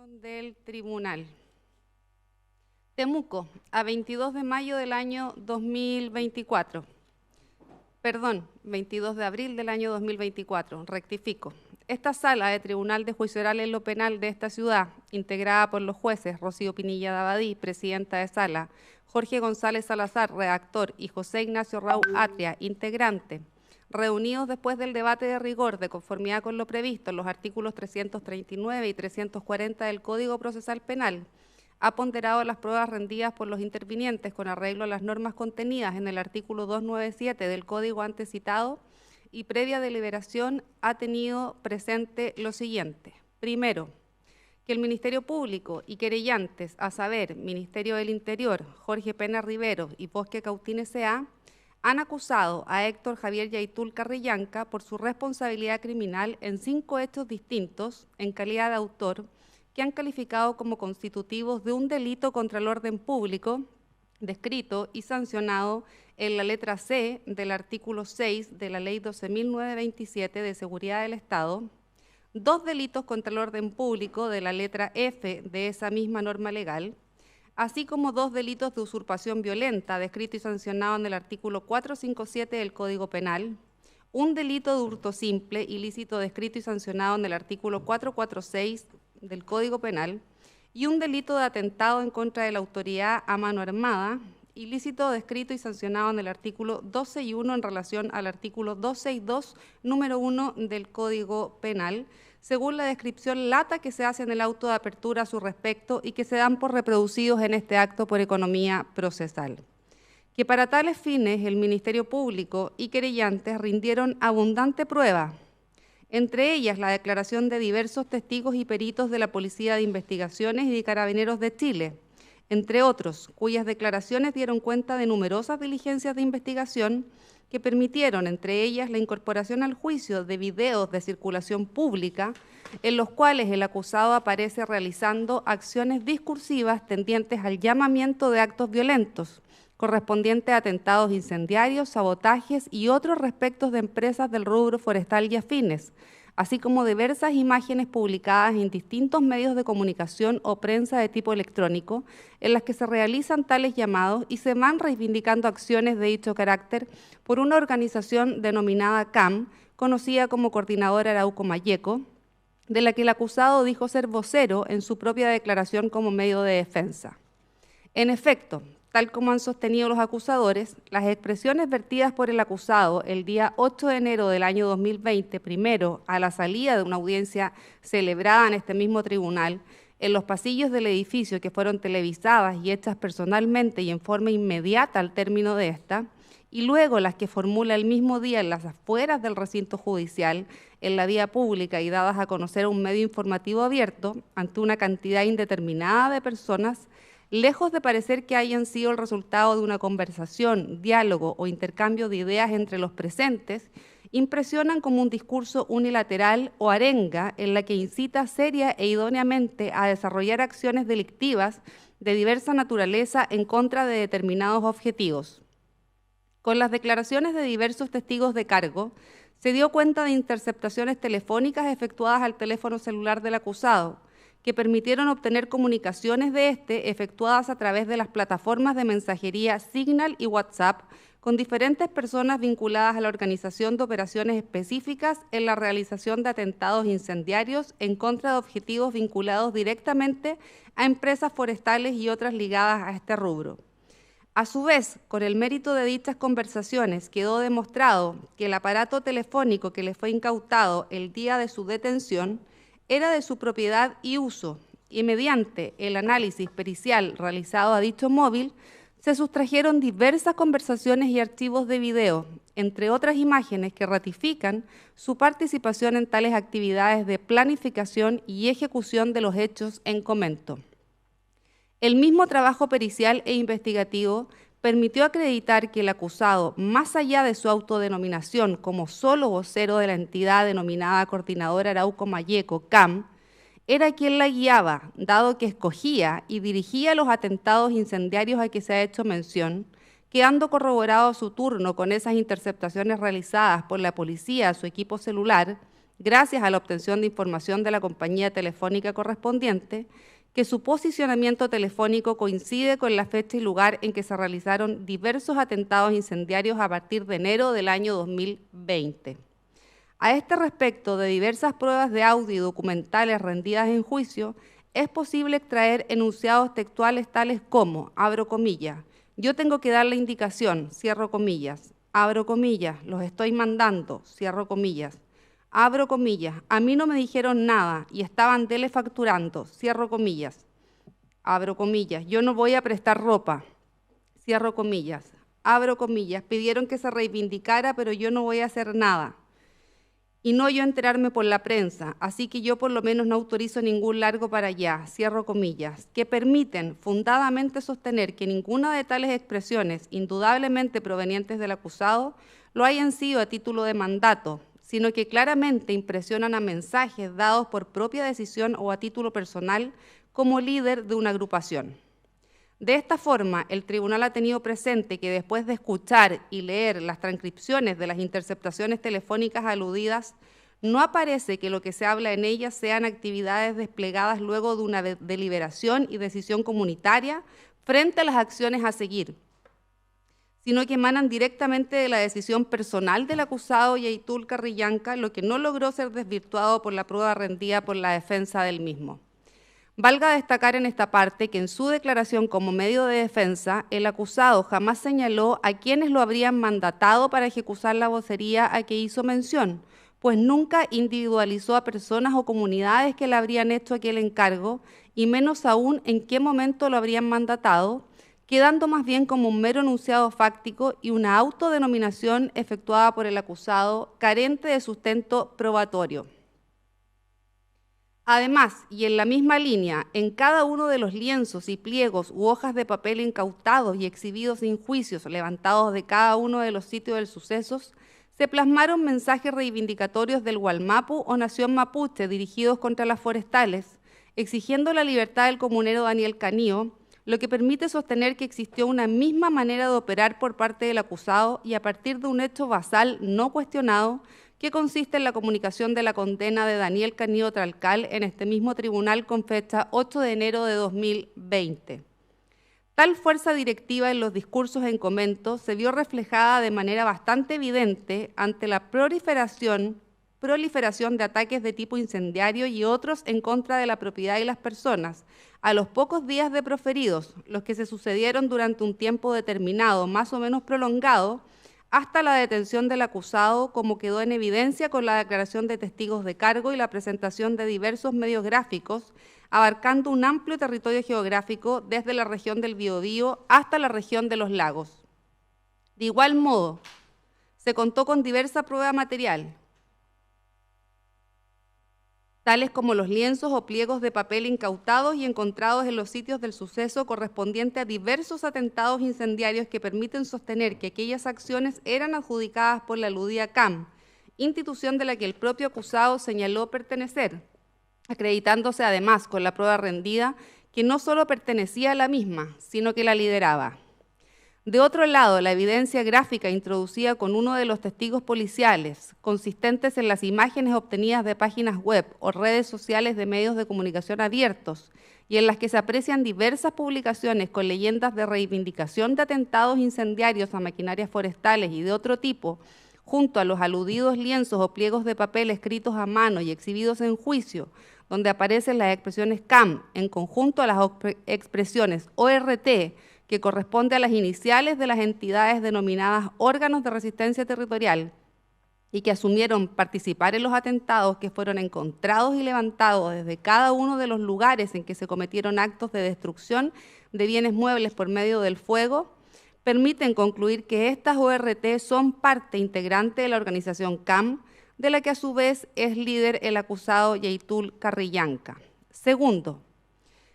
Del tribunal. Temuco, a 22 de mayo del año 2024. Perdón, 22 de abril del año 2024, rectifico. Esta sala de Tribunal de Juicio Oral en lo Penal de esta ciudad, integrada por los jueces Rocío Pinilla Dabadí, presidenta de sala, Jorge González Salazar, redactor, y José Ignacio Raúl Atria, integrante, reunidos después del debate de rigor de conformidad con lo previsto en los artículos 339 y 340 del Código Procesal Penal, ha ponderado las pruebas rendidas por los intervinientes con arreglo a las normas contenidas en el artículo 297 del Código antes citado y previa deliberación ha tenido presente lo siguiente. Primero, que el Ministerio Público y querellantes, a saber, Ministerio del Interior, Jorge Pena Rivero y Bosque Cautín S.A., han acusado a Héctor Javier Yaitul Carrillanca por su responsabilidad criminal en 5 hechos distintos en calidad de autor que han calificado como constitutivos de un delito contra el orden público descrito y sancionado en la letra C del artículo 6 de la Ley 12.927 de Seguridad del Estado, 2 delitos contra el orden público de la letra F de esa misma norma legal, así como 2 delitos de usurpación violenta, descrito y sancionado en el artículo 457 del Código Penal, un delito de hurto simple, ilícito descrito y sancionado en el artículo 446 del Código Penal, y un delito de atentado en contra de la autoridad a mano armada, ilícito descrito y sancionado en el artículo 261 en relación al artículo 262, número 1 del Código Penal, según la descripción lata que se hace en el auto de apertura a su respecto y que se dan por reproducidos en este acto por economía procesal. Que para tales fines el Ministerio Público y querellantes rindieron abundante prueba, entre ellas la declaración de diversos testigos y peritos de la Policía de Investigaciones y de Carabineros de Chile, entre otros, cuyas declaraciones dieron cuenta de numerosas diligencias de investigación que permitieron, entre ellas, la incorporación al juicio de videos de circulación pública en los cuales el acusado aparece realizando acciones discursivas tendientes al llamamiento de actos violentos, correspondientes a atentados incendiarios, sabotajes y otros respectos de empresas del rubro forestal y afines, así como diversas imágenes publicadas en distintos medios de comunicación o prensa de tipo electrónico, en las que se realizan tales llamados y se van reivindicando acciones de dicho carácter por una organización denominada CAM, conocida como Coordinadora Arauco Mayeco, de la que el acusado dijo ser vocero en su propia declaración como medio de defensa. En efecto, tal como han sostenido los acusadores, las expresiones vertidas por el acusado el día 8 de enero del año 2020, primero a la salida de una audiencia celebrada en este mismo tribunal, en los pasillos del edificio que fueron televisadas y hechas personalmente y en forma inmediata al término de esta, y luego las que formula el mismo día en las afueras del recinto judicial, en la vía pública y dadas a conocer a un medio informativo abierto ante una cantidad indeterminada de personas, lejos de parecer que hayan sido el resultado de una conversación, diálogo o intercambio de ideas entre los presentes, impresionan como un discurso unilateral o arenga en la que incita seria e idóneamente a desarrollar acciones delictivas de diversa naturaleza en contra de determinados objetivos. Con las declaraciones de diversos testigos de cargo, se dio cuenta de interceptaciones telefónicas efectuadas al teléfono celular del acusado, que permitieron obtener comunicaciones de este efectuadas a través de las plataformas de mensajería Signal y WhatsApp con diferentes personas vinculadas a la organización de operaciones específicas en la realización de atentados incendiarios en contra de objetivos vinculados directamente a empresas forestales y otras ligadas a este rubro. A su vez, con el mérito de dichas conversaciones, quedó demostrado que el aparato telefónico que le fue incautado el día de su detención era de su propiedad y uso, y mediante el análisis pericial realizado a dicho móvil, se sustrajeron diversas conversaciones y archivos de video, entre otras imágenes que ratifican su participación en tales actividades de planificación y ejecución de los hechos en comento. El mismo trabajo pericial e investigativo permitió acreditar que el acusado, más allá de su autodenominación como solo vocero de la entidad denominada Coordinadora Arauco Mayeco, CAM, era quien la guiaba, dado que escogía y dirigía los atentados incendiarios a que se ha hecho mención, quedando corroborado su turno con esas interceptaciones realizadas por la policía a su equipo celular gracias a la obtención de información de la compañía telefónica correspondiente, que su posicionamiento telefónico coincide con la fecha y lugar en que se realizaron diversos atentados incendiarios a partir de enero del año 2020. A este respecto, de diversas pruebas de audio y documentales rendidas en juicio, es posible extraer enunciados textuales tales como, abro comillas, yo tengo que dar la indicación, cierro comillas, abro comillas, los estoy mandando, cierro comillas, abro comillas, a mí no me dijeron nada y estaban telefacturando, cierro comillas, abro comillas, yo no voy a prestar ropa, cierro comillas, abro comillas, pidieron que se reivindicara, pero yo no voy a hacer nada. Y no yo enterarme por la prensa, así que yo por lo menos no autorizo ningún largo para allá, cierro comillas, que permiten fundadamente sostener que ninguna de tales expresiones, indudablemente provenientes del acusado, lo hayan sido a título de mandato, sino que claramente impresionan a mensajes dados por propia decisión o a título personal como líder de una agrupación. De esta forma, el tribunal ha tenido presente que después de escuchar y leer las transcripciones de las interceptaciones telefónicas aludidas, no aparece que lo que se habla en ellas sean actividades desplegadas luego de una deliberación y decisión comunitaria frente a las acciones a seguir, sino que emanan directamente de la decisión personal del acusado Yaitul Carrillanca, lo que no logró ser desvirtuado por la prueba rendida por la defensa del mismo. Valga destacar en esta parte que en su declaración como medio de defensa, el acusado jamás señaló a quienes lo habrían mandatado para ejecutar la vocería a que hizo mención, pues nunca individualizó a personas o comunidades que le habrían hecho aquel encargo, y menos aún en qué momento lo habrían mandatado, quedando más bien como un mero enunciado fáctico y una autodenominación efectuada por el acusado carente de sustento probatorio. Además, y en la misma línea, en cada uno de los lienzos y pliegos u hojas de papel incautados y exhibidos en juicios levantados de cada uno de los sitios del suceso, se plasmaron mensajes reivindicatorios del Gualmapu o Nación Mapuche dirigidos contra las forestales, exigiendo la libertad del comunero Daniel Canío, lo que permite sostener que existió una misma manera de operar por parte del acusado y a partir de un hecho basal no cuestionado, que consiste en la comunicación de la condena de Daniel Canío Tralcal en este mismo tribunal con fecha 8 de enero de 2020. Tal fuerza directiva en los discursos en comento se vio reflejada de manera bastante evidente ante la proliferación de ataques de tipo incendiario y otros en contra de la propiedad y las personas, a los pocos días de proferidos, los que se sucedieron durante un tiempo determinado, más o menos prolongado, hasta la detención del acusado, como quedó en evidencia con la declaración de testigos de cargo y la presentación de diversos medios gráficos, abarcando un amplio territorio geográfico desde la región del Biobío hasta la región de los lagos. De igual modo, se contó con diversa prueba material, tales como los lienzos o pliegos de papel incautados y encontrados en los sitios del suceso correspondiente a diversos atentados incendiarios que permiten sostener que aquellas acciones eran adjudicadas por la aludida CAM, institución de la que el propio acusado señaló pertenecer, acreditándose además con la prueba rendida que no solo pertenecía a la misma, sino que la lideraba. De otro lado, la evidencia gráfica introducida con uno de los testigos policiales, consistentes en las imágenes obtenidas de páginas web o redes sociales de medios de comunicación abiertos, y en las que se aprecian diversas publicaciones con leyendas de reivindicación de atentados incendiarios a maquinarias forestales y de otro tipo, junto a los aludidos lienzos o pliegos de papel escritos a mano y exhibidos en juicio, donde aparecen las expresiones CAM en conjunto a las expresiones ORT, que corresponde a las iniciales de las entidades denominadas órganos de resistencia territorial y que asumieron participar en los atentados que fueron encontrados y levantados desde cada uno de los lugares en que se cometieron actos de destrucción de bienes muebles por medio del fuego, permiten concluir que estas ORT son parte integrante de la organización CAM, de la que a su vez es líder el acusado Yaitul Carrillanca. Segundo,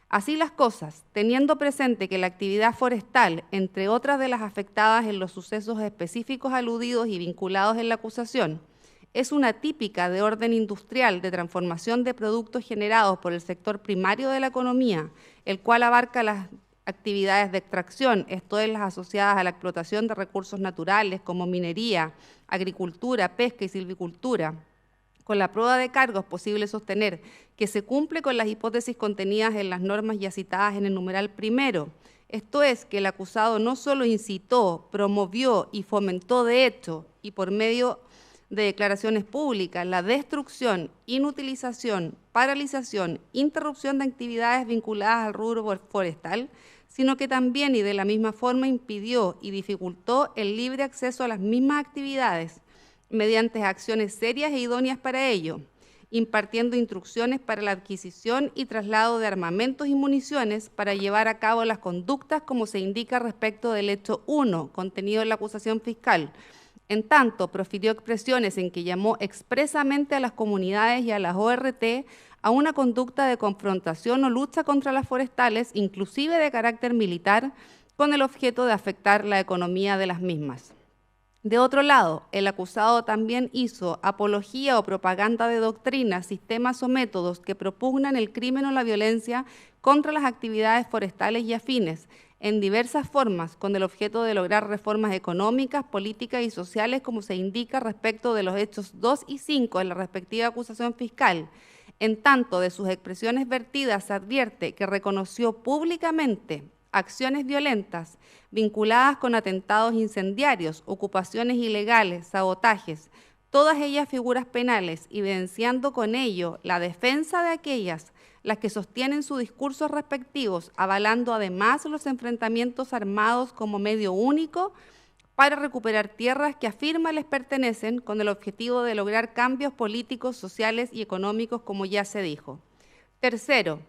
así las cosas, teniendo presente que la actividad forestal, entre otras de las afectadas en los sucesos específicos aludidos y vinculados en la acusación, es una típica de orden industrial de transformación de productos generados por el sector primario de la economía, el cual abarca las actividades de extracción, esto es, las asociadas a la explotación de recursos naturales como minería, agricultura, pesca y silvicultura, Con la prueba de cargo es posible sostener que se cumple con las hipótesis contenidas en las normas ya citadas en el numeral primero. Esto es, que el acusado no solo incitó, promovió y fomentó de hecho, y por medio de declaraciones públicas, la destrucción, inutilización, paralización, interrupción de actividades vinculadas al rubro forestal, sino que también y de la misma forma impidió y dificultó el libre acceso a las mismas actividades mediante acciones serias e idóneas para ello, impartiendo instrucciones para la adquisición y traslado de armamentos y municiones para llevar a cabo las conductas como se indica respecto del hecho 1, contenido en la acusación fiscal. En tanto, profirió expresiones en que llamó expresamente a las comunidades y a las ORT a una conducta de confrontación o lucha contra las forestales, inclusive de carácter militar, con el objeto de afectar la economía de las mismas. De otro lado, el acusado también hizo apología o propaganda de doctrinas, sistemas o métodos que propugnan el crimen o la violencia contra las actividades forestales y afines, en diversas formas, con el objeto de lograr reformas económicas, políticas y sociales, como se indica respecto de los hechos 2 y 5 en la respectiva acusación fiscal. En tanto, de sus expresiones vertidas se advierte que reconoció públicamente acciones violentas vinculadas con atentados incendiarios, ocupaciones ilegales, sabotajes, todas ellas figuras penales, evidenciando con ello la defensa de aquellas las que sostienen sus discursos respectivos, avalando además los enfrentamientos armados como medio único para recuperar tierras que afirma les pertenecen con el objetivo de lograr cambios políticos, sociales y económicos, como ya se dijo. Tercero,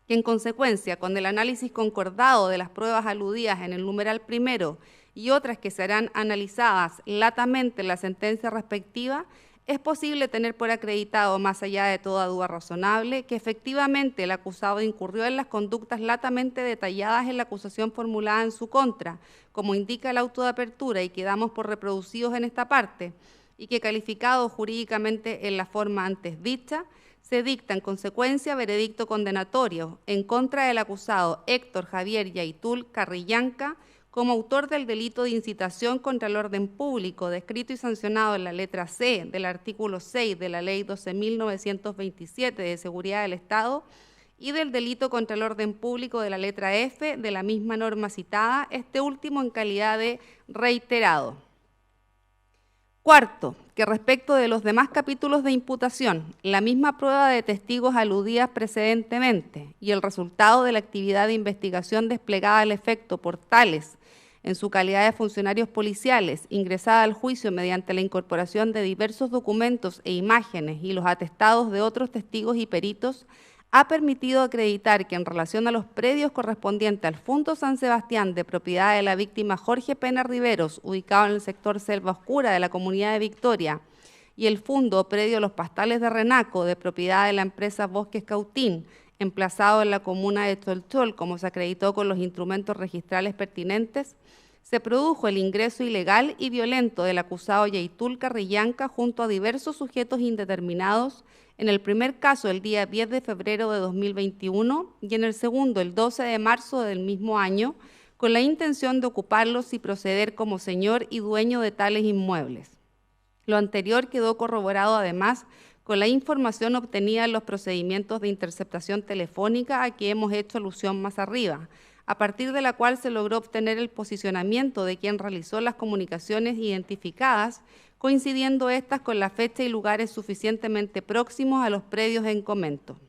que en consecuencia, con el análisis concordado de las pruebas aludidas en el numeral primero y otras que serán analizadas latamente en la sentencia respectiva, es posible tener por acreditado, más allá de toda duda razonable, que efectivamente el acusado incurrió en las conductas latamente detalladas en la acusación formulada en su contra, como indica el auto de apertura y que damos por reproducidos en esta parte, y que calificado jurídicamente en la forma antes dicha, se dicta en consecuencia veredicto condenatorio en contra del acusado Héctor Javier Yaitul Carrillanca como autor del delito de incitación contra el orden público descrito y sancionado en la letra C del artículo 6 de la Ley 12.927 de Seguridad del Estado y del delito contra el orden público de la letra F de la misma norma citada, este último en calidad de reiterado. Cuarto, que respecto de los demás capítulos de imputación, la misma prueba de testigos aludidas precedentemente y el resultado de la actividad de investigación desplegada al efecto por tales en su calidad de funcionarios policiales, ingresada al juicio mediante la incorporación de diversos documentos e imágenes y los atestados de otros testigos y peritos, ha permitido acreditar que en relación a los predios correspondientes al Fundo San Sebastián de propiedad de la víctima Jorge Pena Riveros, ubicado en el sector Selva Oscura de la Comunidad de Victoria, y el Fundo Predio Los Pastales de Renaco, de propiedad de la empresa Bosques Cautín, emplazado en la comuna de Cholchol, como se acreditó con los instrumentos registrales pertinentes, se produjo el ingreso ilegal y violento del acusado Yaitul Carrillanca junto a diversos sujetos indeterminados, en el primer caso el día 10 de febrero de 2021 y en el segundo el 12 de marzo del mismo año, con la intención de ocuparlos y proceder como señor y dueño de tales inmuebles. Lo anterior quedó corroborado además con la información obtenida en los procedimientos de interceptación telefónica a que hemos hecho alusión más arriba, a partir de la cual se logró obtener el posicionamiento de quien realizó las comunicaciones identificadas, coincidiendo estas con la fecha y lugares suficientemente próximos a los predios en comento.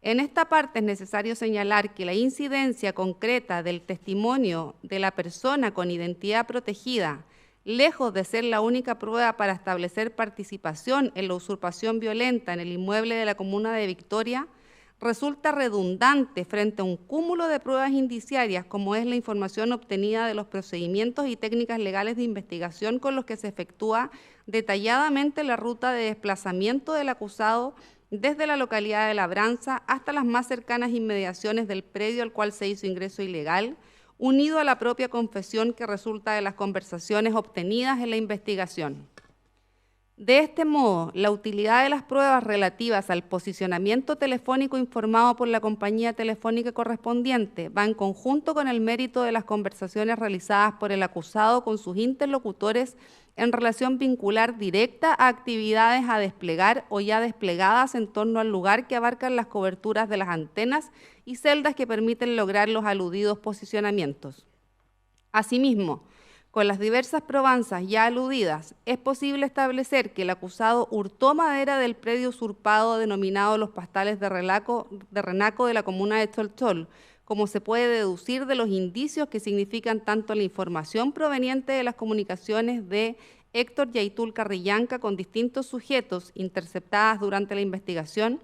En esta parte es necesario señalar que la incidencia concreta del testimonio de la persona con identidad protegida, lejos de ser la única prueba para establecer participación en la usurpación violenta en el inmueble de la comuna de Victoria, resulta redundante frente a un cúmulo de pruebas indiciarias como es la información obtenida de los procedimientos y técnicas legales de investigación con los que se efectúa detalladamente la ruta de desplazamiento del acusado desde la localidad de Labranza hasta las más cercanas inmediaciones del predio al cual se hizo ingreso ilegal, unido a la propia confesión que resulta de las conversaciones obtenidas en la investigación. De este modo, la utilidad de las pruebas relativas al posicionamiento telefónico informado por la compañía telefónica correspondiente va en conjunto con el mérito de las conversaciones realizadas por el acusado con sus interlocutores en relación vincular directa a actividades a desplegar o ya desplegadas en torno al lugar que abarcan las coberturas de las antenas y celdas que permiten lograr los aludidos posicionamientos. Asimismo, con las diversas probanzas ya aludidas, es posible establecer que el acusado hurtó madera del predio usurpado denominado Los Pastales de Renaco de la comuna de Cholchol, como se puede deducir de los indicios que significan tanto la información proveniente de las comunicaciones de Héctor Yaitul Carrillanca con distintos sujetos interceptadas durante la investigación,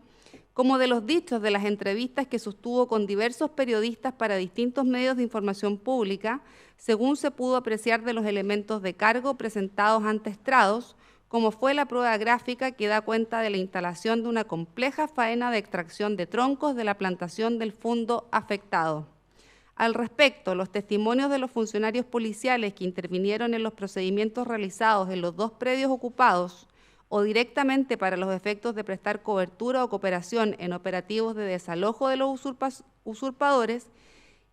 como de los dichos de las entrevistas que sostuvo con diversos periodistas para distintos medios de información pública, según se pudo apreciar de los elementos de cargo presentados ante estrados, como fue la prueba gráfica que da cuenta de la instalación de una compleja faena de extracción de troncos de la plantación del fundo afectado. Al respecto, los testimonios de los funcionarios policiales que intervinieron en los procedimientos realizados en los dos predios ocupados o directamente para los efectos de prestar cobertura o cooperación en operativos de desalojo de los usurpadores,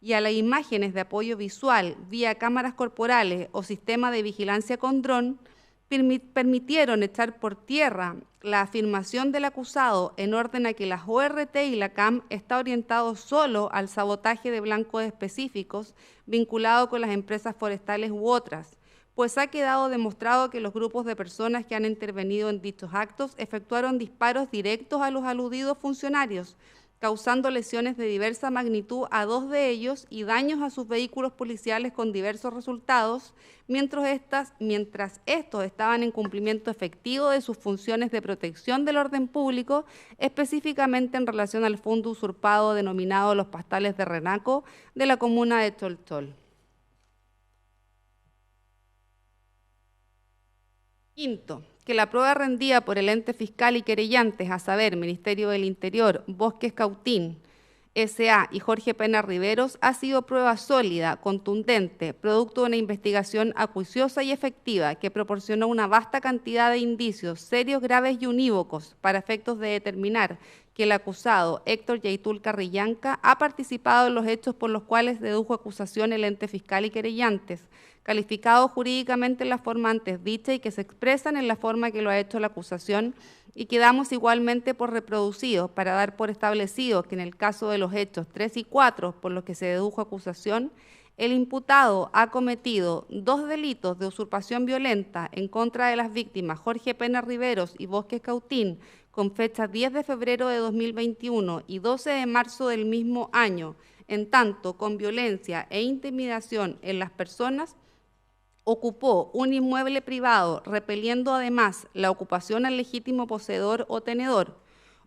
y a las imágenes de apoyo visual vía cámaras corporales o sistema de vigilancia con dron, permitieron echar por tierra la afirmación del acusado en orden a que la ORT y la CAM está orientado solo al sabotaje de blancos específicos vinculado con las empresas forestales u otras, pues ha quedado demostrado que los grupos de personas que han intervenido en dichos actos efectuaron disparos directos a los aludidos funcionarios, causando lesiones de diversa magnitud a dos de ellos y daños a sus vehículos policiales con diversos resultados, mientras estos estaban en cumplimiento efectivo de sus funciones de protección del orden público, específicamente en relación al fondo usurpado denominado Los Pastales de Renaco de la comuna de Cholchol. Quinto, que la prueba rendida por el ente fiscal y querellantes, a saber, Ministerio del Interior, Bosques Cautín, S.A. y Jorge Pena Riveros, ha sido prueba sólida, contundente, producto de una investigación acuiciosa y efectiva que proporcionó una vasta cantidad de indicios serios, graves y unívocos para efectos de determinar que el acusado Héctor Yaitul Carrillanca ha participado en los hechos por los cuales dedujo acusación el ente fiscal y querellantes, calificados jurídicamente en la forma antes dicha y que se expresan en la forma que lo ha hecho la acusación, y que damos igualmente por reproducidos para dar por establecido que en el caso de los hechos 3 y 4 por los que se dedujo acusación, el imputado ha cometido 2 delitos de usurpación violenta en contra de las víctimas Jorge Pena Riveros y Bosques Cautín, con fecha 10 de febrero de 2021 y 12 de marzo del mismo año, en tanto con violencia e intimidación en las personas, ocupó un inmueble privado, repeliendo además la ocupación al legítimo poseedor o tenedor,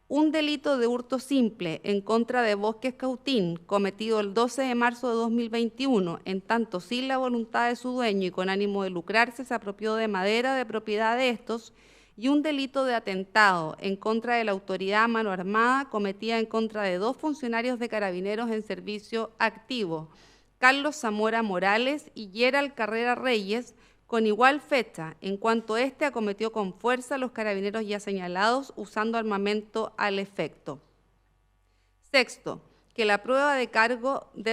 un delito de hurto simple en contra de Bosques Cautín, cometido el 12 de marzo de 2021, en tanto sin la voluntad de su dueño y con ánimo de lucrarse se apropió de madera de propiedad de estos, y un delito de atentado en contra de la autoridad a mano armada cometida en contra de 2 funcionarios de carabineros en servicio activo, Carlos Zamora Morales y Gerald Carrera Reyes, con igual fecha, en cuanto éste acometió con fuerza a los carabineros ya señalados usando armamento al efecto. Sexto, que la prueba de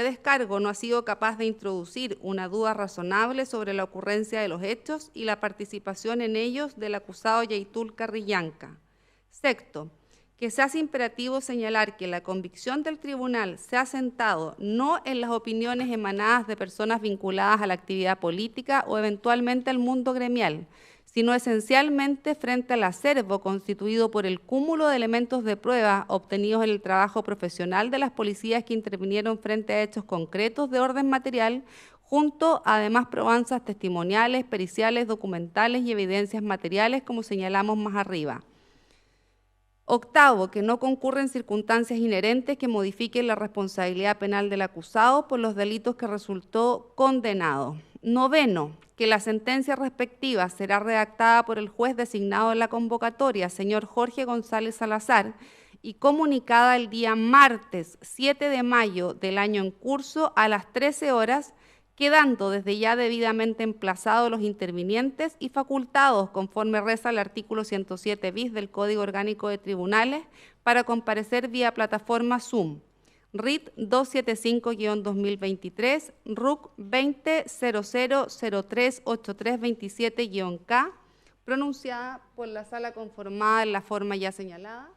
descargo no ha sido capaz de introducir una duda razonable sobre la ocurrencia de los hechos y la participación en ellos del acusado Yaitul Carrillanca. Sexto, que se hace imperativo señalar que la convicción del tribunal se ha sentado no en las opiniones emanadas de personas vinculadas a la actividad política o eventualmente al mundo gremial, sino esencialmente frente al acervo constituido por el cúmulo de elementos de prueba obtenidos en el trabajo profesional de las policías que intervinieron frente a hechos concretos de orden material, junto a además probanzas testimoniales, periciales, documentales y evidencias materiales, como señalamos más arriba. Octavo, que no concurren circunstancias inherentes que modifiquen la responsabilidad penal del acusado por los delitos que resultó condenado. Noveno, que la sentencia respectiva será redactada por el juez designado en la convocatoria, señor Jorge González Salazar, y comunicada el día martes 7 de mayo del año en curso a las 13 horas, quedando desde ya debidamente emplazados los intervinientes y facultados, conforme reza el artículo 107 bis del Código Orgánico de Tribunales, para comparecer vía plataforma Zoom. RIT 275-2023, RUC 2000038327-K, pronunciada por la sala conformada en la forma ya señalada.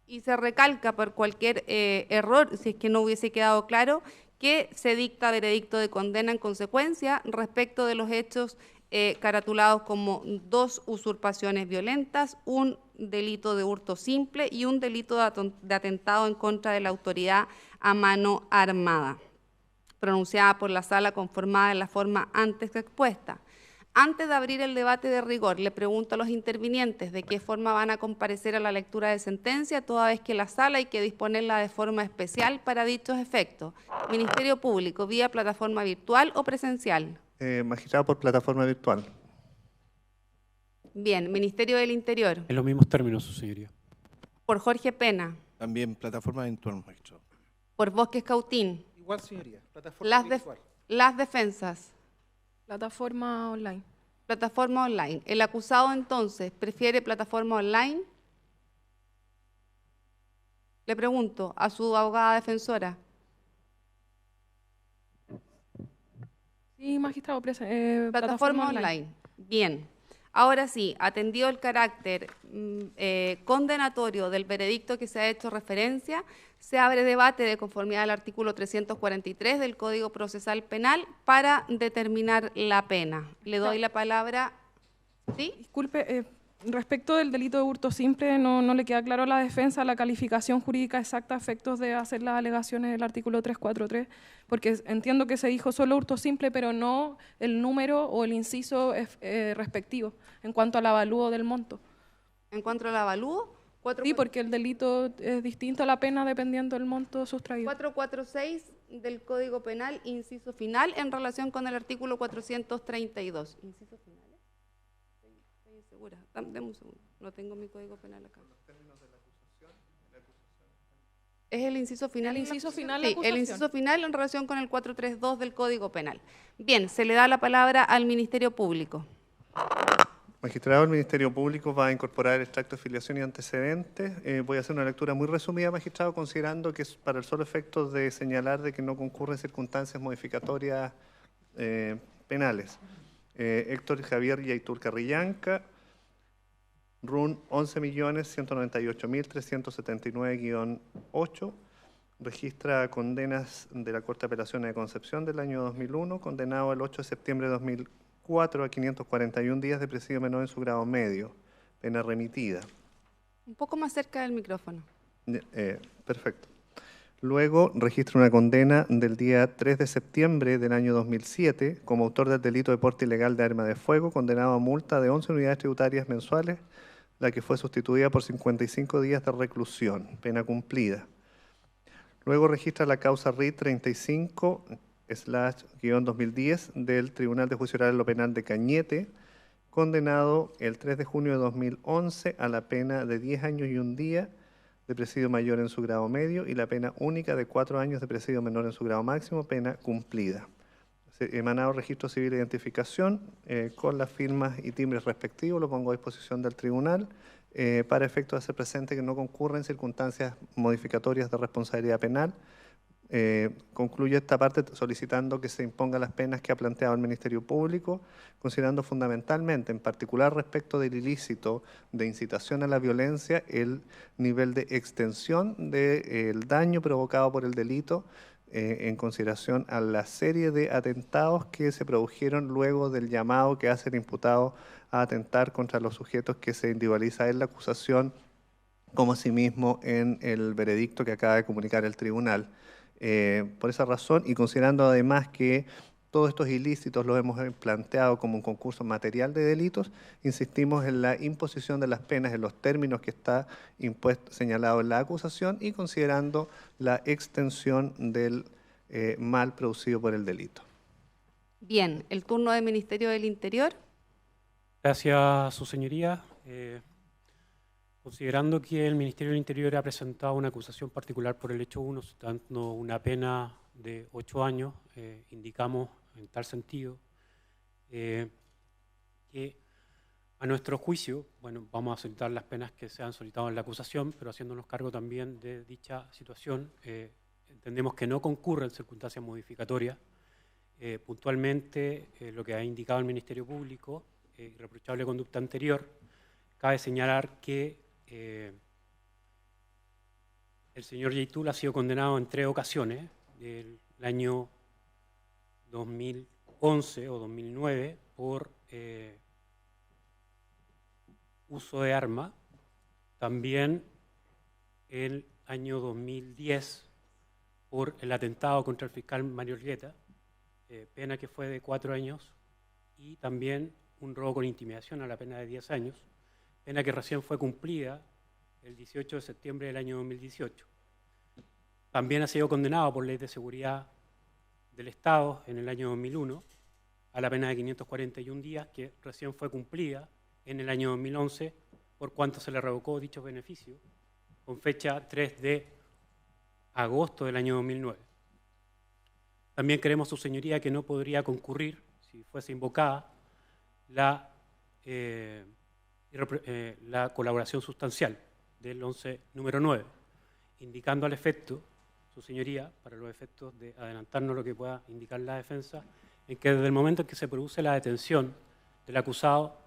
Y se recalca por cualquier error, si es que no hubiese quedado claro, que se dicta veredicto de condena en consecuencia respecto de los hechos caratulados como 2 usurpaciones violentas, un delito de hurto simple y un delito de atentado en contra de la autoridad a mano armada, pronunciada por la sala conformada en la forma antes expuesta. Antes de abrir el debate de rigor, le pregunto a los intervinientes de qué forma van a comparecer a la lectura de sentencia, toda vez que la sala hay que disponerla de forma especial para dichos efectos. Ministerio Público, vía plataforma virtual o presencial. Magistrado, por plataforma virtual. Bien, Ministerio del Interior. En los mismos términos, su señoría. Por Jorge Pena. También plataforma virtual, magistrado. Por Bosques Cautín. Igual, señoría. Plataforma virtual. Las defensas. Plataforma online. Plataforma online. ¿El acusado entonces prefiere plataforma online? Le pregunto a su abogada defensora. Sí, magistrado, plataforma online. Bien. Ahora sí, atendido el carácter condenatorio del veredicto que se ha hecho referencia, se abre debate de conformidad al artículo 343 del Código Procesal Penal para determinar la pena. Le doy la palabra. ¿Sí? Disculpe, respecto del delito de hurto simple, no le queda claro a la defensa la calificación jurídica exacta a efectos de hacer las alegaciones del artículo 343, porque entiendo que se dijo solo hurto simple, pero no el número o el inciso respectivo en cuanto al avalúo del monto. ¿En cuanto al avalúo? Sí, porque el delito es distinto a la pena dependiendo del monto sustraído. 446 del Código Penal, inciso final, en relación con el artículo 432. ¿Inciso final? Estoy segura. Dame un segundo. No tengo mi Código Penal acá. ¿Es el inciso final? El inciso final, sí, el inciso final en relación con el 432 del Código Penal. Bien, se le da la palabra al Ministerio Público. Magistrado, el Ministerio Público va a incorporar el extracto de filiación y antecedentes. Voy a hacer una lectura muy resumida, magistrado, considerando que es para el solo efecto de señalar de que no concurren circunstancias modificatorias penales. Héctor Javier Yaitur Carrillanca, RUN 11.198.379-8, registra condenas de la Corte de Apelaciones de Concepción del año 2001, condenado el 8 de septiembre de 2004 a 541 días de presidio menor en su grado medio, pena remitida. Un poco más cerca del micrófono. Perfecto. Luego registra una condena del día 3 de septiembre del año 2007 como autor del delito de porte ilegal de arma de fuego, condenado a multa de 11 unidades tributarias mensuales, la que fue sustituida por 55 días de reclusión, pena cumplida. Luego registra la causa RIT 35/2010 del Tribunal de Juicio Oral en lo Penal de Cañete, condenado el 3 de junio de 2011 a la pena de 10 años y un día de presidio mayor en su grado medio y la pena única de 4 años de presidio menor en su grado máximo, pena cumplida. Emanado registro civil de identificación con las firmas y timbres respectivos, lo pongo a disposición del tribunal para efecto de hacer presente que no concurren circunstancias modificatorias de responsabilidad penal. Concluye esta parte solicitando que se impongan las penas que ha planteado el Ministerio Público, considerando fundamentalmente, en particular respecto del ilícito de incitación a la violencia, el nivel de extensión del daño provocado por el delito en consideración a la serie de atentados que se produjeron luego del llamado que hace el imputado a atentar contra los sujetos que se individualiza en la acusación, como asimismo en el veredicto que acaba de comunicar el tribunal. Por esa razón, y considerando además que todos estos ilícitos los hemos planteado como un concurso material de delitos, insistimos en la imposición de las penas en los términos que está impuesto, señalado en la acusación y considerando la extensión del mal producido por el delito. Bien, el turno del Ministerio del Interior. Gracias, su señoría. Considerando que el Ministerio del Interior ha presentado una acusación particular por el hecho 1, dando una pena de 8 años, indicamos en tal sentido que a nuestro juicio, bueno, vamos a solicitar las penas que se han solicitado en la acusación, pero haciéndonos cargo también de dicha situación, entendemos que no concurren circunstancias modificatorias. Puntualmente, lo que ha indicado el Ministerio Público, irreprochable conducta anterior, cabe señalar que el señor Yaitul ha sido condenado en 3 ocasiones, el año 2011 o 2009 por uso de arma, también el año 2010 por el atentado contra el fiscal Mario Orgueta, pena que fue de 4 años, y también un robo con intimidación a la pena de 10 años, pena que recién fue cumplida el 18 de septiembre del año 2018. También ha sido condenado por ley de seguridad del Estado en el año 2001 a la pena de 541 días, que recién fue cumplida en el año 2011, por cuanto se le revocó dicho beneficio, con fecha 3 de agosto del año 2009. También creemos, su señoría, que no podría concurrir, si fuese invocada, la colaboración sustancial del 11 número 9, indicando al efecto, su señoría, para los efectos de adelantarnos lo que pueda indicar la defensa, en que desde el momento en que se produce la detención del acusado,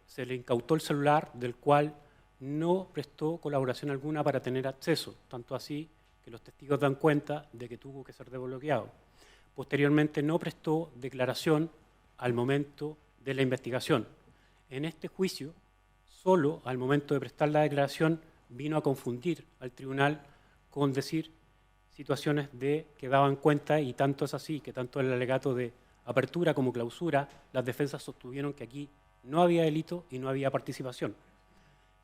se le incautó el celular, del cual no prestó colaboración alguna para tener acceso, tanto así que los testigos dan cuenta de que tuvo que ser desbloqueado. Posteriormente no prestó declaración al momento de la investigación. En este juicio, solo al momento de prestar la declaración, vino a confundir al tribunal con decir situaciones que daban cuenta, y tanto es así que tanto el alegato de apertura como clausura, las defensas sostuvieron que aquí no había delito y no había participación.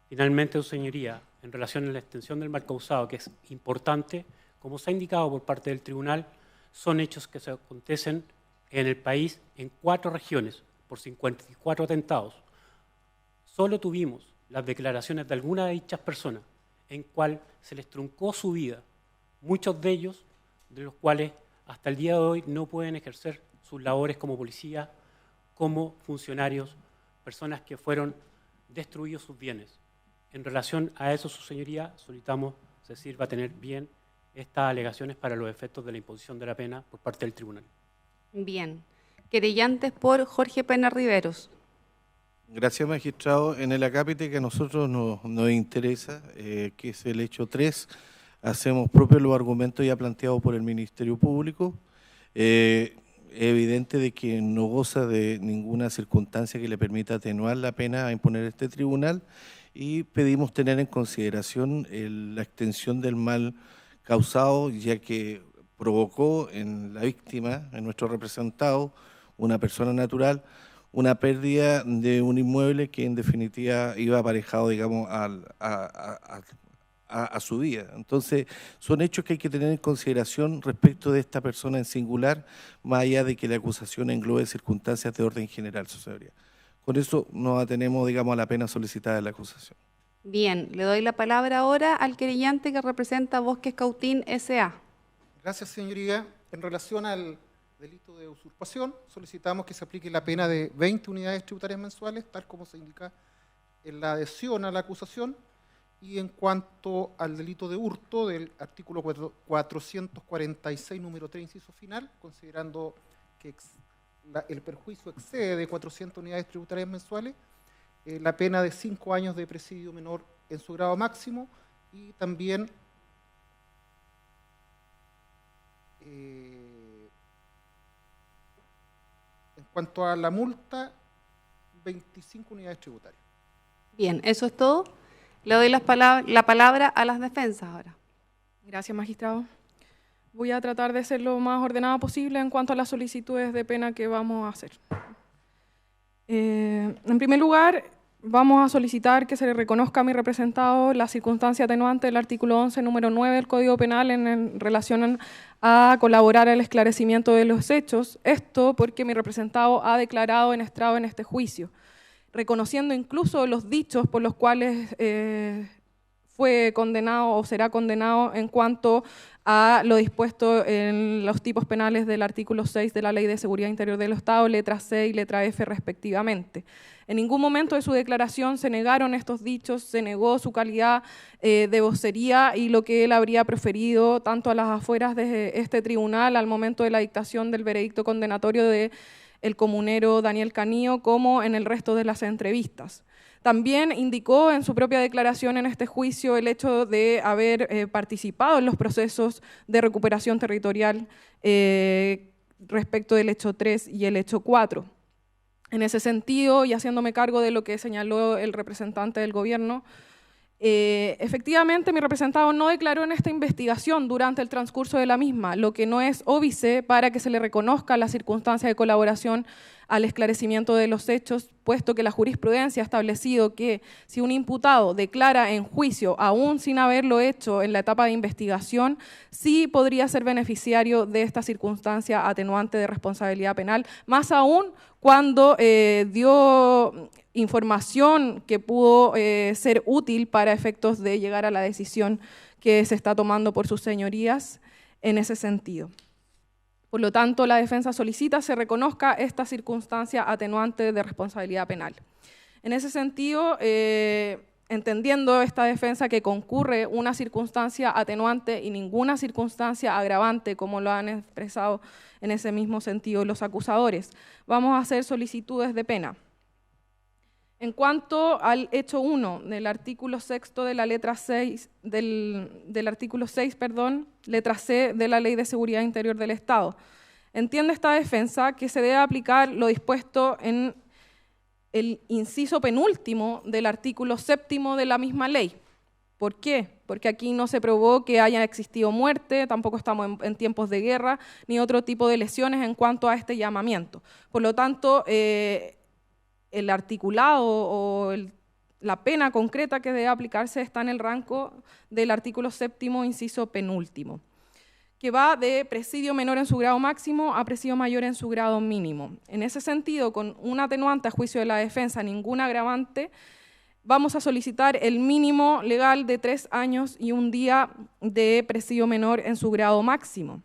Finalmente, su señoría, en relación a la extensión del mal causado, que es importante, como se ha indicado por parte del tribunal, son hechos que se acontecen en el país en 4 regiones por 54 atentados. Solo tuvimos las declaraciones de algunas de dichas personas en cual se les truncó su vida, muchos de ellos, de los cuales hasta el día de hoy no pueden ejercer sus labores como policía, como funcionarios, personas que fueron destruidos sus bienes. En relación a eso, su señoría, solicitamos se sirva a tener bien estas alegaciones para los efectos de la imposición de la pena por parte del tribunal. Bien. Querellantes por Jorge Pena Riveros. Gracias, magistrado. En el acápite que a nosotros nos interesa, que es el hecho 3, hacemos propios los argumentos ya planteados por el Ministerio Público. Es evidente de que no goza de ninguna circunstancia que le permita atenuar la pena a imponer este tribunal, y pedimos tener en consideración la extensión del mal causado, ya que provocó en la víctima, en nuestro representado, una persona natural, una pérdida de un inmueble que en definitiva iba aparejado, digamos, a su vida. Entonces, son hechos que hay que tener en consideración respecto de esta persona en singular, más allá de que la acusación englobe circunstancias de orden general, su señoría. Con eso nos atenemos, digamos, a la pena solicitada de la acusación. Bien, le doy la palabra ahora al querellante que representa Bosques Cautín S.A. Gracias, señoría. En relación al delito de usurpación, solicitamos que se aplique la pena de 20 unidades tributarias mensuales, tal como se indica en la adhesión a la acusación. Y en cuanto al delito de hurto, del artículo 446, número 3, inciso final, considerando que el perjuicio excede de 400 unidades tributarias mensuales, la pena de 5 años de presidio menor en su grado máximo, y también en cuanto a la multa, 25 unidades tributarias. Bien, eso es todo. Le doy la palabra a las defensas ahora. Gracias, magistrado. Voy a tratar de ser lo más ordenada posible en cuanto a las solicitudes de pena que vamos a hacer. En primer lugar, vamos a solicitar que se le reconozca a mi representado la circunstancia atenuante del artículo 11, número 9 del Código Penal en relación a colaborar al esclarecimiento de los hechos. Esto porque mi representado ha declarado en estrado en este juicio. reconociendo incluso los dichos por los cuales fue condenado o será condenado en cuanto a lo dispuesto en los tipos penales del artículo 6 de la Ley de Seguridad Interior del Estado, letra C y letra F respectivamente. En ningún momento de su declaración se negaron estos dichos, se negó su calidad de vocería y lo que él habría proferido tanto a las afueras de este tribunal al momento de la dictación del veredicto condenatorio del comunero Daniel Canillo, como en el resto de las entrevistas. También indicó en su propia declaración en este juicio el hecho de haber participado en los procesos de recuperación territorial respecto del hecho 3 y el hecho 4. En ese sentido, y haciéndome cargo de lo que señaló el representante del gobierno, efectivamente mi representado no declaró en esta investigación durante el transcurso de la misma, lo que no es óbice para que se le reconozca la circunstancia de colaboración al esclarecimiento de los hechos, puesto que la jurisprudencia ha establecido que si un imputado declara en juicio, aún sin haberlo hecho en la etapa de investigación, sí podría ser beneficiario de esta circunstancia atenuante de responsabilidad penal, más aún cuando dio información que pudo ser útil para efectos de llegar a la decisión que se está tomando por sus señorías en ese sentido. Por lo tanto, la defensa solicita se reconozca esta circunstancia atenuante de responsabilidad penal. En ese sentido, entendiendo esta defensa que concurre una circunstancia atenuante y ninguna circunstancia agravante, como lo han expresado en ese mismo sentido los acusadores, vamos a hacer solicitudes de pena. En cuanto al hecho 1 del artículo 6 de la letra 6, del artículo 6, letra C de la Ley de Seguridad Interior del Estado, entiende esta defensa que se debe aplicar lo dispuesto en el inciso penúltimo del artículo 7 de la misma ley. ¿Por qué? Porque aquí no se probó que haya existido muerte, tampoco estamos en tiempos de guerra, ni otro tipo de lesiones en cuanto a este llamamiento. Por lo tanto, el articulado o la pena concreta que debe aplicarse está en el rango del artículo 7, inciso penúltimo, que va de presidio menor en su grado máximo a presidio mayor en su grado mínimo. En ese sentido, con un atenuante a juicio de la defensa, ningún agravante, vamos a solicitar el mínimo legal de 3 años y 1 día de presidio menor en su grado máximo,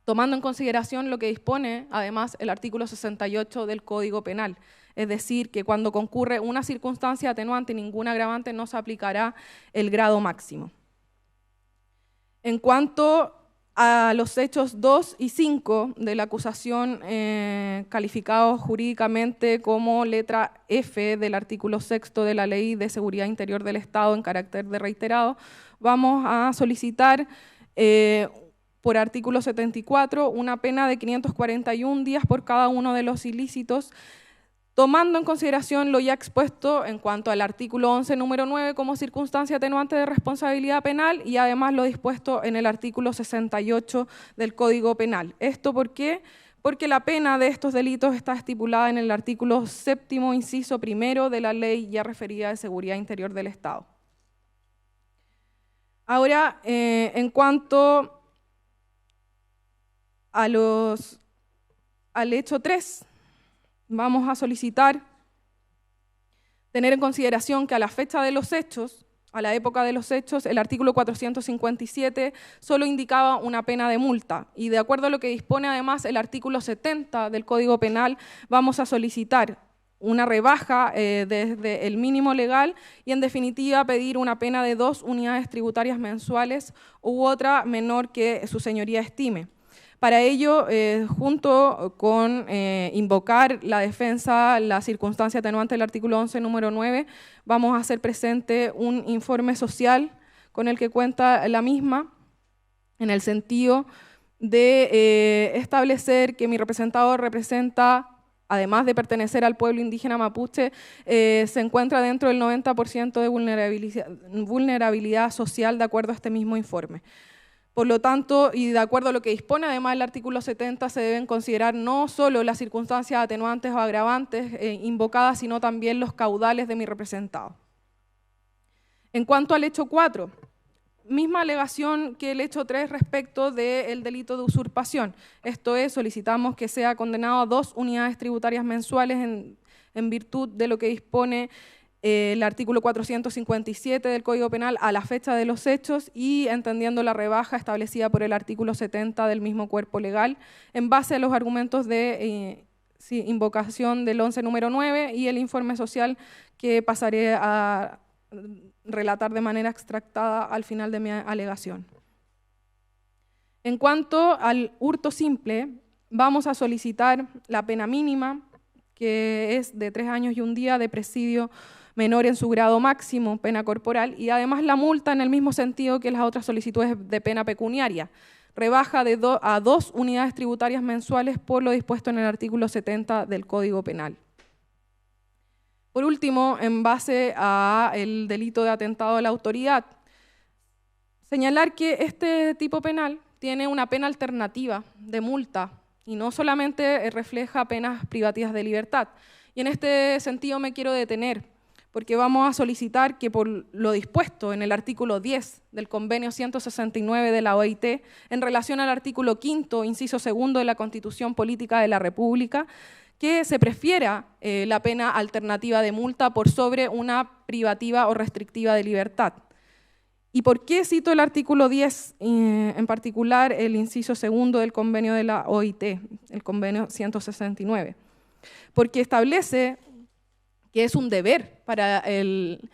tomando en consideración lo que dispone, además, el artículo 68 del Código Penal. Es decir, que cuando concurre una circunstancia atenuante y ningún agravante no se aplicará el grado máximo. En cuanto a los hechos 2 y 5 de la acusación calificados jurídicamente como letra F del artículo 6 de la Ley de Seguridad Interior del Estado en carácter de reiterado, vamos a solicitar por artículo 74 una pena de 541 días por cada uno de los ilícitos, tomando en consideración lo ya expuesto en cuanto al artículo 11, número 9, como circunstancia atenuante de responsabilidad penal y además lo dispuesto en el artículo 68 del Código Penal. ¿Esto por qué? Porque la pena de estos delitos está estipulada en el artículo 7, inciso 1 de la ley ya referida de Seguridad Interior del Estado. Ahora, en cuanto al hecho 3, vamos a solicitar tener en consideración que a la fecha de los hechos, a la época de los hechos, el artículo 457 solo indicaba una pena de multa y de acuerdo a lo que dispone además el artículo 70 del Código Penal, vamos a solicitar una rebaja desde el mínimo legal y en definitiva pedir una pena de 2 unidades tributarias mensuales u otra menor que su señoría estime. Para ello, junto con invocar la defensa, la circunstancia atenuante del artículo 11, número 9, vamos a hacer presente un informe social con el que cuenta la misma, en el sentido de establecer que mi representado representa, además de pertenecer al pueblo indígena mapuche, se encuentra dentro del 90% de vulnerabilidad social de acuerdo a este mismo informe. Por lo tanto, y de acuerdo a lo que dispone además el artículo 70, se deben considerar no solo las circunstancias atenuantes o agravantes invocadas, sino también los caudales de mi representado. En cuanto al hecho 4, misma alegación que el hecho 3 respecto del delito de usurpación. Esto es, solicitamos que sea condenado a 2 unidades tributarias mensuales en en virtud de lo que dispone el artículo 457 del Código Penal a la fecha de los hechos y entendiendo la rebaja establecida por el artículo 70 del mismo cuerpo legal en base a los argumentos de invocación del 11 número 9 y el informe social que pasaré a relatar de manera extractada al final de mi alegación. En cuanto al hurto simple, vamos a solicitar la pena mínima, que es de 3 años y 1 día de presidio menor en su grado máximo, pena corporal, y además la multa en el mismo sentido que las otras solicitudes de pena pecuniaria, rebaja a 2 unidades tributarias mensuales por lo dispuesto en el artículo 70 del Código Penal. Por último, en base al delito de atentado a la autoridad, señalar que este tipo penal tiene una pena alternativa de multa y no solamente refleja penas privativas de libertad. Y en este sentido me quiero detener, porque vamos a solicitar que por lo dispuesto en el artículo 10 del convenio 169 de la OIT, en relación al artículo 5º, inciso 2 de la Constitución Política de la República, que se prefiera la pena alternativa de multa por sobre una privativa o restrictiva de libertad. ¿Y por qué cito el artículo 10, en particular el inciso 2 del convenio de la OIT, el convenio 169? Porque establece que es un deber para el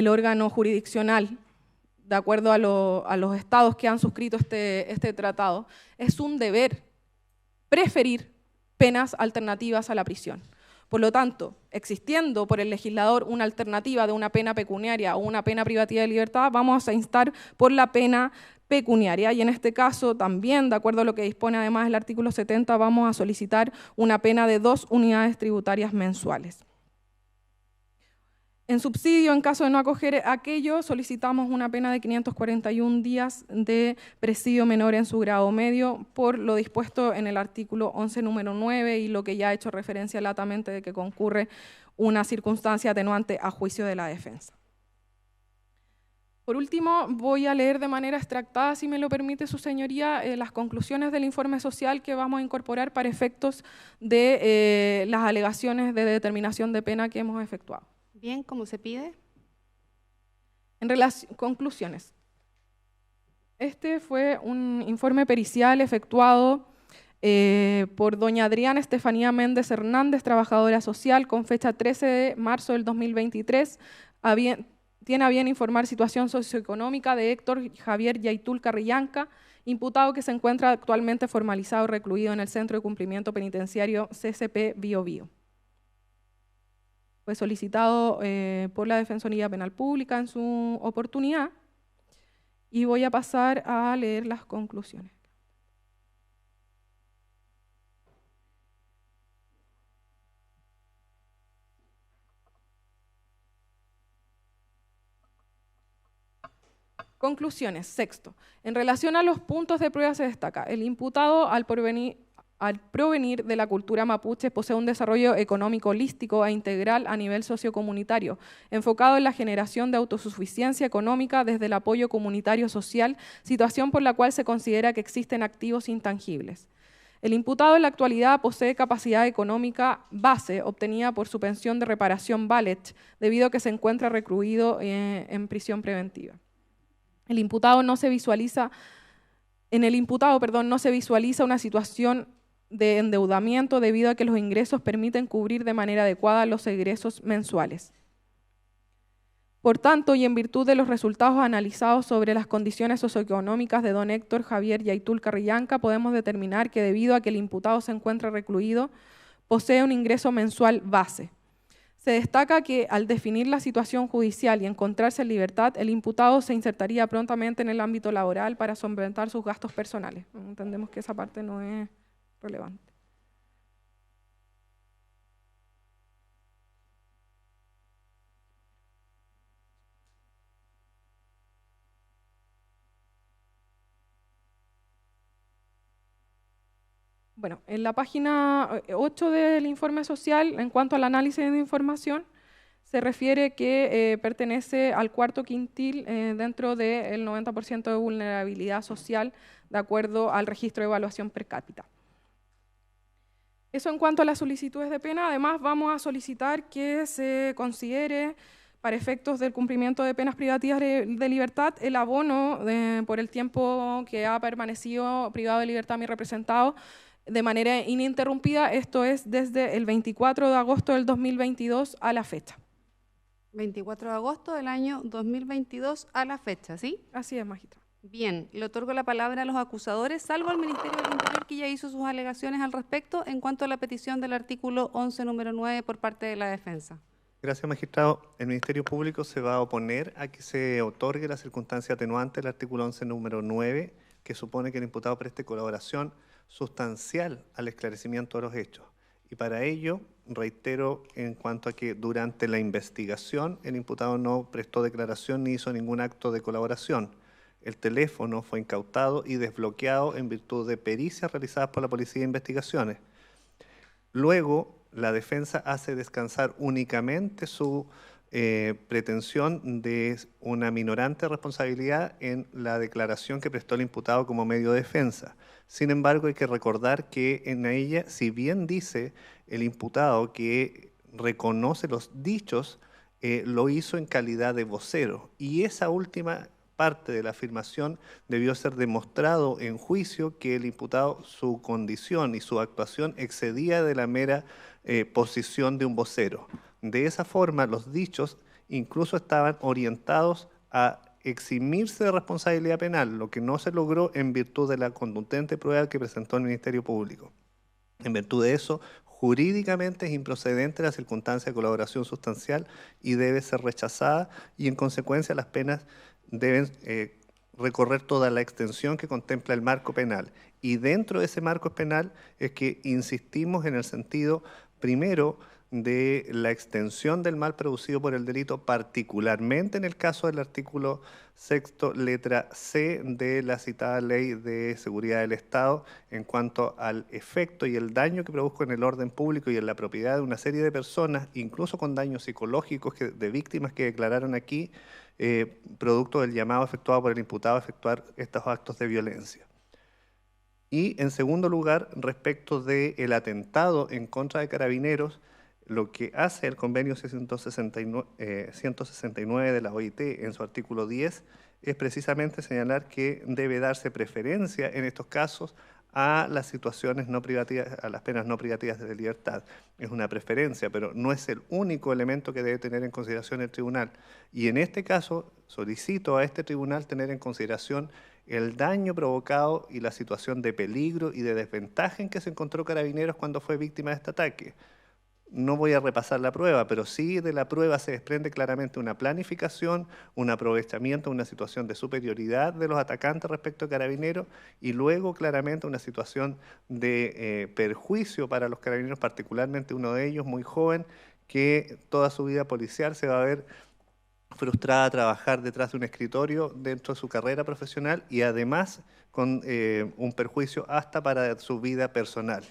órgano jurisdiccional, de acuerdo a los estados que han suscrito este tratado, es un deber preferir penas alternativas a la prisión. Por lo tanto, existiendo por el legislador una alternativa de una pena pecuniaria o una pena privativa de libertad, vamos a instar por la pena pecuniaria y en este caso también, de acuerdo a lo que dispone además el artículo 70, vamos a solicitar una pena de 2 unidades tributarias mensuales. En subsidio, en caso de no acoger aquello, solicitamos una pena de 541 días de presidio menor en su grado medio por lo dispuesto en el artículo 11 número 9 y lo que ya ha hecho referencia latamente de que concurre una circunstancia atenuante a juicio de la defensa. Por último, voy a leer de manera extractada, si me lo permite su señoría, las conclusiones del informe social que vamos a incorporar para efectos de las alegaciones de determinación de pena que hemos efectuado. Bien, ¿cómo se pide? Conclusiones. Este fue un informe pericial efectuado por doña Adriana Estefanía Méndez Hernández, trabajadora social, con fecha 13 de marzo del 2023. Tiene a bien informar situación socioeconómica de Héctor Javier Yaitul Carrillanca, imputado que se encuentra actualmente formalizado y recluido en el Centro de Cumplimiento Penitenciario CCP Bio Bio. Fue solicitado por la Defensoría Penal Pública en su oportunidad y voy a pasar a leer las conclusiones. Conclusiones. Sexto, en relación a los puntos de prueba se destaca, el imputado al provenir de la cultura mapuche posee un desarrollo económico holístico e integral a nivel sociocomunitario, enfocado en la generación de autosuficiencia económica desde el apoyo comunitario social, situación por la cual se considera que existen activos intangibles. El imputado en la actualidad posee capacidad económica base obtenida por su pensión de reparación Ballet, debido a que se encuentra recluido en prisión preventiva. En el imputado no se visualiza una situación de endeudamiento debido a que los ingresos permiten cubrir de manera adecuada los egresos mensuales. Por tanto, y en virtud de los resultados analizados sobre las condiciones socioeconómicas de don Héctor Javier Yaitul Carrillanca, podemos determinar que debido a que el imputado se encuentra recluido, posee un ingreso mensual base. Se destaca que al definir la situación judicial y encontrarse en libertad, el imputado se insertaría prontamente en el ámbito laboral para solventar sus gastos personales. Entendemos que esa parte no es relevante. Bueno, en la página 8 del informe social, en cuanto al análisis de información, se refiere que pertenece al cuarto quintil dentro del 90% de vulnerabilidad social, de acuerdo al registro de evaluación per cápita. Eso en cuanto a las solicitudes de pena. Además, vamos a solicitar que se considere, para efectos del cumplimiento de penas privativas de libertad, el abono por el tiempo que ha permanecido privado de libertad mi representado de manera ininterrumpida, esto es desde el 24 de agosto del 2022 a la fecha. 24 de agosto del año 2022 a la fecha, ¿sí? Así es, magistrado. Bien, le otorgo la palabra a los acusadores, salvo al Ministerio del Interior, que ya hizo sus alegaciones al respecto en cuanto a la petición del artículo 11, número 9, por parte de la defensa. Gracias, magistrado. El Ministerio Público se va a oponer a que se otorgue la circunstancia atenuante del artículo 11, número 9, que supone que el imputado preste colaboración sustancial al esclarecimiento de los hechos. Y para ello, reitero en cuanto a que durante la investigación el imputado no prestó declaración ni hizo ningún acto de colaboración. El teléfono fue incautado y desbloqueado en virtud de pericias realizadas por la Policía de Investigaciones. Luego, la defensa hace descansar únicamente su pretensión de una minorante responsabilidad en la declaración que prestó el imputado como medio de defensa. Sin embargo, hay que recordar que en ella, si bien dice el imputado que reconoce los dichos, lo hizo en calidad de vocero. Y esa última parte de la afirmación debió ser demostrado en juicio que el imputado, su condición y su actuación excedía de la mera posición de un vocero. De esa forma, los dichos incluso estaban orientados a eximirse de responsabilidad penal, lo que no se logró en virtud de la contundente prueba que presentó el Ministerio Público. En virtud de eso, jurídicamente es improcedente la circunstancia de colaboración sustancial y debe ser rechazada, y en consecuencia las penas deben recorrer toda la extensión que contempla el marco penal. Y dentro de ese marco penal es que insistimos en el sentido, primero, de la extensión del mal producido por el delito, particularmente en el caso del artículo 6º, letra C de la citada Ley de Seguridad del Estado, en cuanto al efecto y el daño que produjo en el orden público y en la propiedad de una serie de personas, incluso con daños psicológicos de víctimas que declararon aquí, producto del llamado efectuado por el imputado a efectuar estos actos de violencia. Y en segundo lugar, respecto del atentado en contra de Carabineros, lo que hace el convenio 169 de la OIT en su artículo 10 es precisamente señalar que debe darse preferencia en estos casos a las situaciones no privativas, a las penas no privativas de libertad. Es una preferencia, pero no es el único elemento que debe tener en consideración el tribunal. Y en este caso, solicito a este tribunal tener en consideración el daño provocado y la situación de peligro y de desventaja en que se encontró Carabineros cuando fue víctima de este ataque. No voy a repasar la prueba, pero sí de la prueba se desprende claramente una planificación, un aprovechamiento, una situación de superioridad de los atacantes respecto a Carabineros, y luego claramente una situación de perjuicio para los Carabineros, particularmente uno de ellos muy joven, que toda su vida policial se va a ver frustrada a trabajar detrás de un escritorio dentro de su carrera profesional, y además con un perjuicio hasta para su vida personal.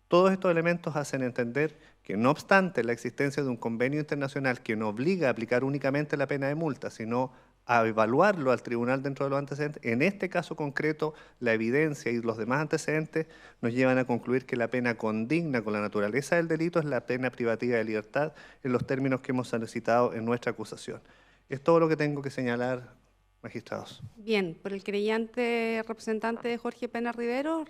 Todos estos elementos hacen entender que, no obstante la existencia de un convenio internacional que no obliga a aplicar únicamente la pena de multa, sino a evaluarlo al tribunal dentro de los antecedentes, en este caso concreto, la evidencia y los demás antecedentes nos llevan a concluir que la pena condigna con la naturaleza del delito es la pena privativa de libertad en los términos que hemos solicitado en nuestra acusación. Es todo lo que tengo que señalar, magistrados. Bien, por el creyente representante Jorge Pena Rivero,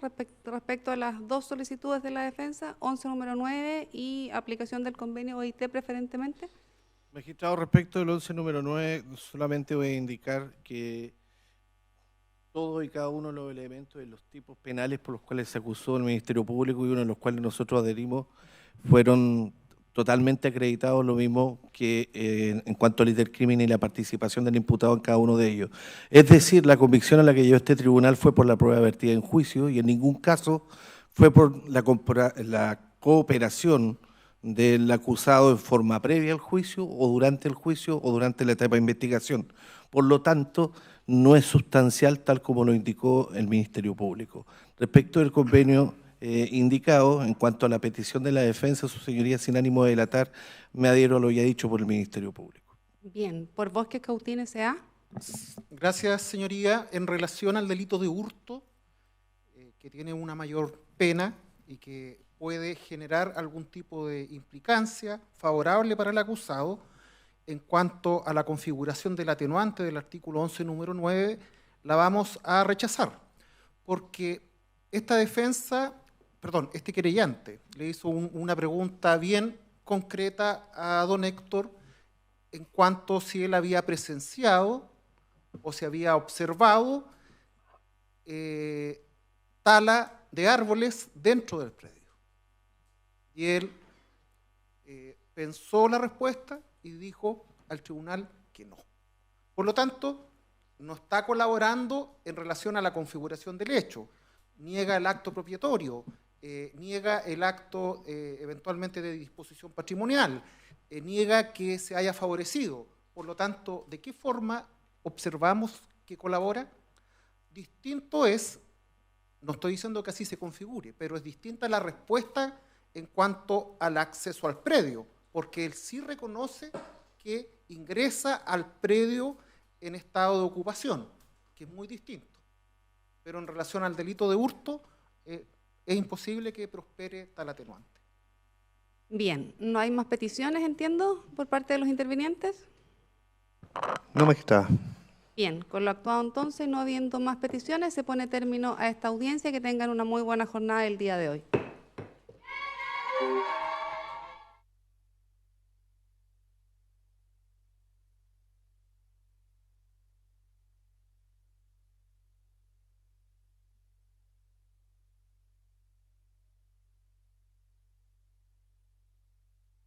respecto a las dos solicitudes de la defensa, 11 número 9 y aplicación del convenio OIT preferentemente. Magistrado, respecto del 11 número 9, solamente voy a indicar que todo y cada uno de los elementos de los tipos penales por los cuales se acusó el Ministerio Público y uno de los cuales nosotros adherimos fueron totalmente acreditados, lo mismo que en cuanto al intercrimen y la participación del imputado en cada uno de ellos. Es decir, la convicción a la que llegó este tribunal fue por la prueba vertida en juicio y en ningún caso fue por la cooperación del acusado en forma previa al juicio o durante el juicio o durante la etapa de investigación. Por lo tanto, no es sustancial tal como lo indicó el Ministerio Público. Respecto del convenio indicado, en cuanto a la petición de la defensa, su señoría, sin ánimo de delatar, me adhiero a lo ya dicho por el Ministerio Público. Bien, por Bosques Cautín S.A. Gracias, señoría. En relación al delito de hurto, que tiene una mayor pena y que puede generar algún tipo de implicancia favorable para el acusado. En cuanto a la configuración del atenuante del artículo 11, número 9, la vamos a rechazar, porque este querellante le hizo una pregunta bien concreta a don Héctor en cuanto si él había presenciado o si había observado tala de árboles dentro del predio. Y él pensó la respuesta y dijo al tribunal que no. Por lo tanto, no está colaborando en relación a la configuración del hecho. Niega el acto propietorio, niega el acto eventualmente de disposición patrimonial, niega que se haya favorecido. Por lo tanto, ¿de qué forma observamos que colabora? Distinto es, no estoy diciendo que así se configure, pero es distinta la respuesta en cuanto al acceso al predio, porque él sí reconoce que ingresa al predio en estado de ocupación, que es muy distinto. Pero en relación al delito de hurto, es imposible que prospere tal atenuante. Bien, ¿no hay más peticiones, entiendo, por parte de los intervinientes? No, magistrada. Bien, con lo actuado entonces, no habiendo más peticiones, se pone término a esta audiencia. Que tengan una muy buena jornada el día de hoy.